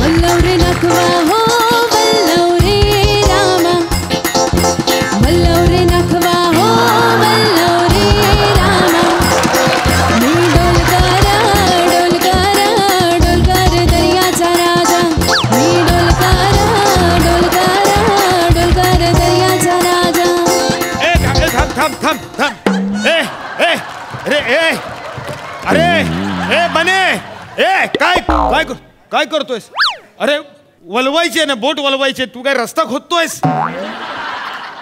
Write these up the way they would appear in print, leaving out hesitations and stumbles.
वल्लव रे नखवा हो वल्लव रे रामा, वल्लव रे नखवा हो वल्लव रे रामा. मी डोलकर डोलकर डोलकर दर्याचा राजा, मी डोलकर डोलकर डोलकर दर्याचा राजा. थांब थांब थांब. अरे अरे ए बने काय करतोयस? अरे वलवायचे ना, बोट वलवायचे. तू काय रस्ता खोदतोयस?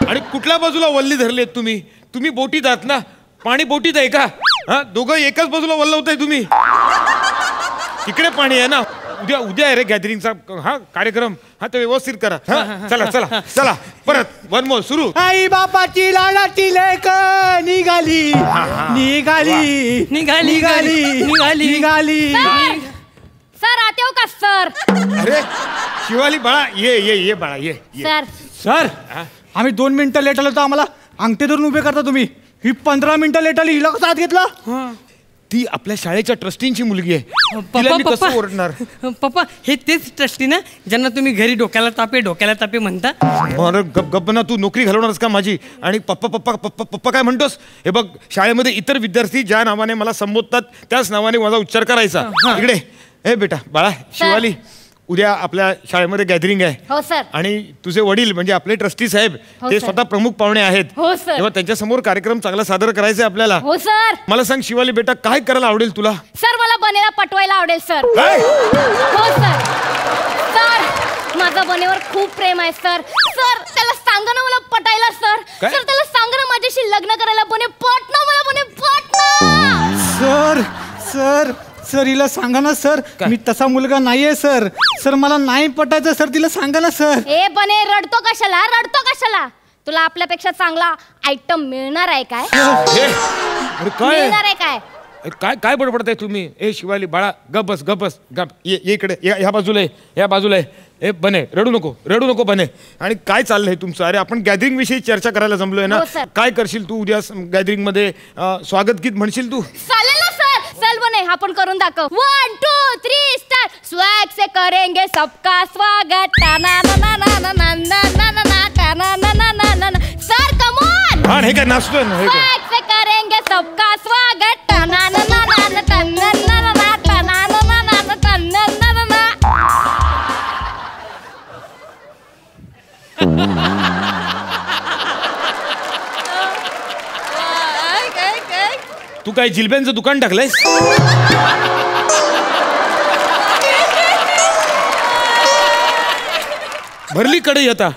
आणि कुठल्या बाजूला वल्ली धरलेत तुम्ही? तुम्ही बोटीत आहात ना? पाणी बोटीत आहे का? हा, दोघं एकाच बाजूला वल्लवताय तुम्ही. तिकडे पाणी आहे ना. उद्या आहे रे गॅदरिंगचा हा कार्यक्रम. हा ते व्यवस्थित करा. चला चला चला परत वन मोर सुरू. आई बापाची लाडाची लेक निघाली निघाली निघाली निघाली निघाली. सर आते हो का सर? अरे शिवाली बाळा ये बाळा ये. सर सर आम्ही 2 मिनिटं लेट आलो तर आम्हाला अंगठे धरून उभे करता तुम्ही. ही 15 मिनिटं लेट आली. हिला कसं आत घेतलं? ती आपल्या शाळेच्या ट्रस्टींची मुलगी आहे. तिला मी कसं ओरडणार? पप्पा हे तेच ट्रस्टी ना ज्यांना तुम्ही घरी डोक्याला तापे म्हणता? गप्प ना, तू नोकरी घालवणारस का माझी? आणि पप्पा पप्पा पप्पा पप्पा काय म्हणतोस? हे बघ, शाळेमध्ये इतर विद्यार्थी ज्या नावाने मला संबोधतात त्याच नावाने माझा उच्चार करायचा. इकडे हे बेटा बाळा शिवाली, उद्या आपल्या शाळेमध्ये गॅदरिंग आहे. हो सर. आणि तुझे वडील म्हणजे आपले ट्रस्टी साहेब ते स्वतः प्रमुख पाहुणे आहेत. हो सर. तेव्हा त्यांच्या समोर कार्यक्रम चांगला सादर करायचा आहे आपल्याला. हो सर. मला सांग शिवाली बेटा, काय करायला आवडेल तुला? सर मला बनेला पटवायला आवडेल सर. हो सर. सर माझा बनेवर खूप प्रेम आहे सर. सर त्याला सांगा ना मला पटायला सर. सर त्याला सांगा ना माझ्याशी लग्न करायला. बने पटना मला, बने पटना. सर सर सर हिला सांगा ना सर. मी तसा मुलगा नाहीये सर. सर मला नाही पटायचं सर. तिला सांगा ना सर. ए बने रडतो कशाला? रडतो कशाला? तुला आपल्यापेक्षा चांगला आयटम मिळणार आहे काय? मिळणार आहे काय? काय काय बडबडताय तुम्ही? ए शिवाली बाळा गप बस गप बस गप. ये इकडे, ह्या बाजूला आहे, ह्या बाजूला आहे. ए बने रडू नको बने. आणि काय चाललंय तुमचं? अरे आपण गॅदरिंग विषयी चर्चा करायला जमलोय ना. काय करशील तू उद्या गॅदरिंग मध्ये? स्वागत गीत म्हणशील तू? चालेल ना सर. चल बने आपण करून दाखव. 1 2 3 स्टार्ट. स्वैग से करेंगे सबका स्वागत. Sir come on. हा हे काय नाचतोय ना? स्वैग से करेंगे सबका स्वागत. तू काय जिलब्यांचं दुकान टाकलंयस? भरली कडे आता.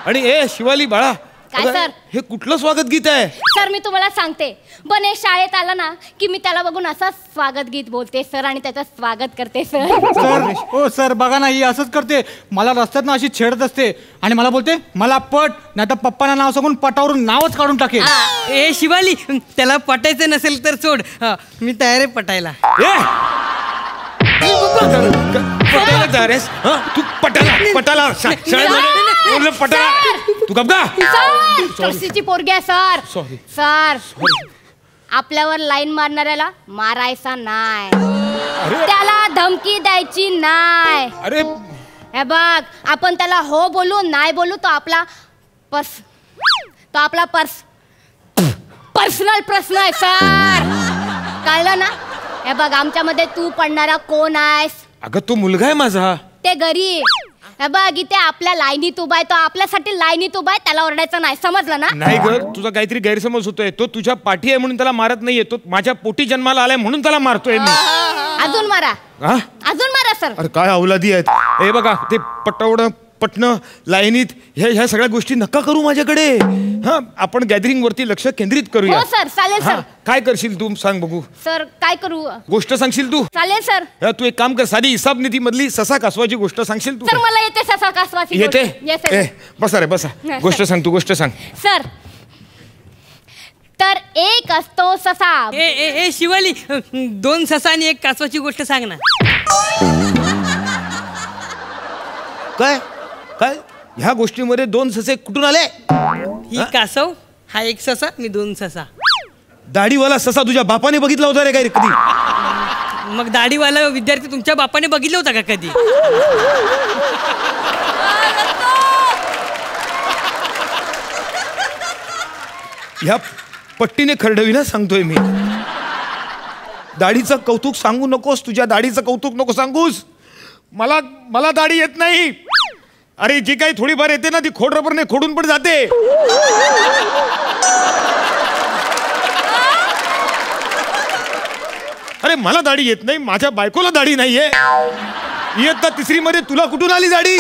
आणि ए शिवाली बाळा, काय सर? हे कुठलं स्वागत गीत आहे? सर मी तुम्हाला सांगते, बने शाळेत आला ना की मी त्याला बघून असं स्वागत गीत बोलते सर आणि त्याचं स्वागत करते सर. सर ओ सर बघा ना, ही असंच करते. मला रस्त्यात ना अशी छेडत असते आणि मला बोलते मला पट, नाही तर पप्पांना नाव सांगून पटावरून नावच काढून टाकेल. ए शिवाली, त्याला पटायचं नसेल तर सोड. मी तयार आहे पटायला. तू पटाला तू गप्पा. ट्रस्टीची पोरगी आहे सर. सर आपल्यावर लाईन मारणाऱ्याला मारायचा नाही, त्याला धमकी द्यायची नाही. अरे हे बघ, आपण त्याला हो बोलू नाही बोलू तो आपला पर्सनल प्रश्न आहे सर. कळलं ना? हे बघ, आमच्यामध्ये तू पडणारा कोण आहेस? अगं तो मुलगा आहे माझा. ते गरीब. हे बघ, इथे आपल्या लाईनीत उभा आहे, तो आपल्यासाठी लाईनीत उभा आहे, त्याला ओरडायचं नाही. समजलं ना? नाही ग, तुझा काहीतरी गैरसमज होतोय. तो तुझ्या पाठी आहे म्हणून त्याला मारत नाहीये, तो माझ्या पोटी जन्माला आलाय म्हणून त्याला मारतोय मी. अजून मारा, अजून मारा सर. अरे काय अवलादी आहेत. हे बघा, ते पटणं लाईनीत ह्या सगळ्या गोष्टी नका करू माझ्याकडे. हा, आपण गॅदरिंग वरती लक्ष केंद्रित करूया. हो सर, चालेल सर. काय करशील तू सांग बघू? सर काय करू? गोष्ट सांगशील तू? चालेल सर. तू एक काम कर, साधी हिसाब नीती मधली ससा कासवाची गोष्ट सांगशील तू? सर मला येते ससा कासवाची. येते? बसा रे बसा. गोष्ट सांग तू, गोष्ट सांग. सर तर एक असतो ससा. ए शिवाली, 2 ससा आणि 1 कासवाची गोष्ट सांग ना. काय काय ह्या गोष्टीमध्ये 2 ससे कुठून आले? ही कासव, हा 1 ससा, मी 2 ससा. दाढीवाला ससा तुझ्या बापाने बघितला होता रे काय कधी? मग दाढीवाला विद्यार्थी तुमच्या बापाने बघितलं होता का कधी? ह्या पट्टीने खरडवी ना सांगतोय मी. दाढीचं कौतुक सांगू नकोस, तुझ्या दाढीचं कौतुक नको सांगूस. मला दाढी येत नाही. अरे जी काही थोडीफार येते ना ती खोड रबरने खोडून पण जाते. अरे मला दाढी येत नाही, माझ्या बायकोला दाढी नाहीये. इयत्ता 3री मध्ये तुला कुठून आली दाढी?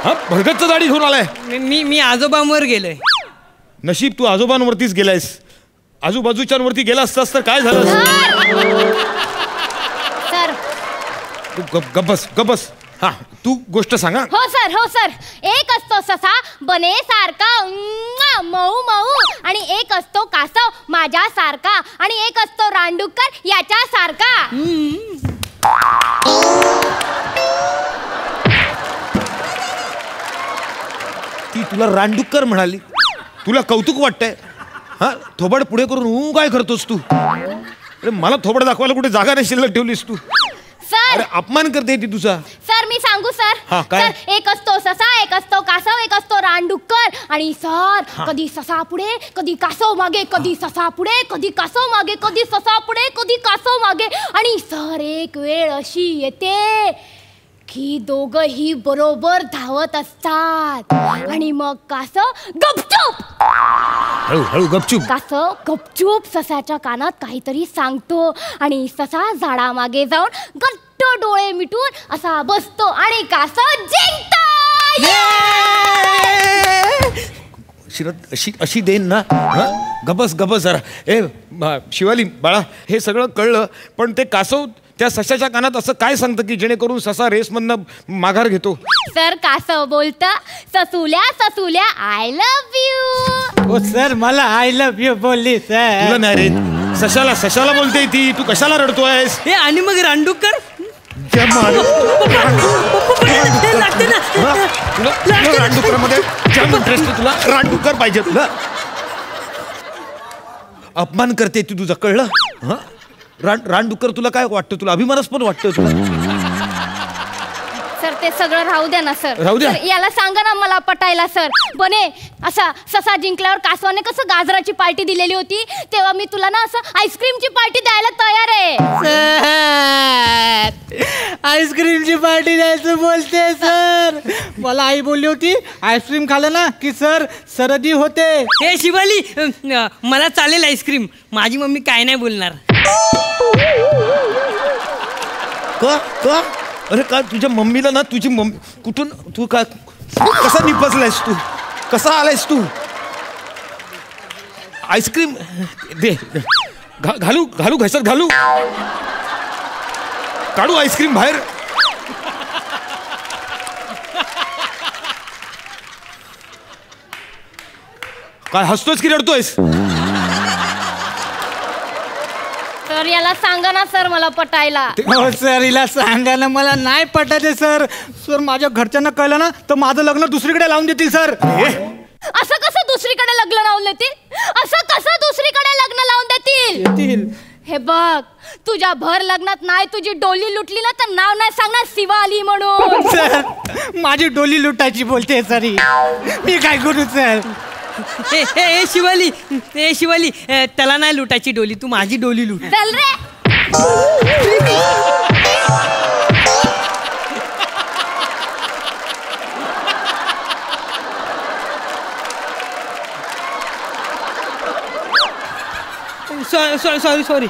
हा भरगतच दाढी घेऊन आलाय. मी आजोबांवर गेलोय. नशीब तू आजोबांवरतीच गेलायस. आजूबाजूच्यांवरती गेला असतास तर काय झालं? सर तू गबस. हा तू गोष्ट सांगा. हो सर. एक असतो ससा बने सारखा मऊ मऊ, आणि एक असतो कासव माझ्या सारखा, आणि एक असतो रांडुकर याच्या सारखा. ती तुला रांडुक्कर म्हणाली, तुला कौतुक वाटतंय? हा थोबड पुढे करून काय करतोस तू? अरे मला थोबड दाखवायला कुठे जागा नाही शिल्लक ठेवलीस तू. सर अरे अपमान करते ती तुझा. सर मी सांगू सर. हा, काय? सर एक असतो ससा, एक असतो कासव, एक असतो रानडुक्कर, आणि सर कधी ससा पुढे कधी कासव मागे, कधी ससा पुढे कधी कासव मागे, कधी ससा पुढे कधी कासव मागे, आणि सर एक वेळ अशी येते की दोघही बरोबर धावत असतात, आणि मग कासव गपचूप हळू गपचूप. कासव गपचूप ससाच्या कानात काहीतरी सांगतो, आणि ससा झाडामागे जाऊन घट्ट डोळे मिटून असा बसतो, आणि कासव जिंकतो. अशी देन ना. गबस जरा. शिवाली बाळा, हे सगळं कळलं, पण ते कासव त्या सशाच्या कानात असं काय सांगतं की जेणेकरून ससा रेसमधनं माघार घेतो? सर कासव बोलत, ससुल्या आय लव्ह यू. हो सर, मला आय लव्ह यू बोलली सर. तुला नाही रे, सशाला बोलते ती. तू कशाला रडतोयस? हे आणि मग रांडुकर रानडुकरामध्ये जाम इंटरेस्ट. तुला रानडुकर पाहिजे? तुला अपमान करते ती तुझा, कळलं? रानडुक्कर तुला काय वाटतं? तुला अभिमानास्पद वाटतं तुला? सर ते सगळं राहू द्या ना सर. राहू द्या. सर, याला सांगा ना मला पटायला सर. बने असा ससा जिंकल्यावर कासवाने कसं गाजराची पार्टी दिलेली होती, तेव्हा मी तुला ना असं आईस्क्रीमची पार्टी द्यायला तयार आहे. आईस्क्रीमची पार्टी द्यायचं बोलते सर. मला आई बोलली होती आईस्क्रीम खाल्लं ना की सर सर्दी होते. हे शिवाली, मला चालेल आईस्क्रीम. माझी मम्मी काय नाही बोलणार. का? अरे का तुझ्या मम्मीला ना, तुझी मम्मी कुठून, तू का कसा निपजलायस तू? कसा आलायस तू? आईस्क्रीम दे. घालू घशात घालू. काढू आईस्क्रीम बाहेर. काय हसतोयस की रडतोयस? सर याला सांगा ना सर मला पटायला. हो सर, हिला सांगा ना, मला नाही पटायचे सर. सर माझ्या घरच्यांना कळलं ना तर माझं लग्न दुसरीकडे लावून देतील सर. असं कसं दुसरीकडे लग्न लावून देतील? हे बघ, तुझ्या भर लग्नात नाही तुझी डोली लुटली ना तर नाव नाही सांगणार शिवाली म्हणून. सर माझी डोली लुटायची बोलते सर. मी काय करू सर? ए शिवाली, त्याला नाही लुटायची डोली, तू माझी डोली लुट. चल रे. सॉरी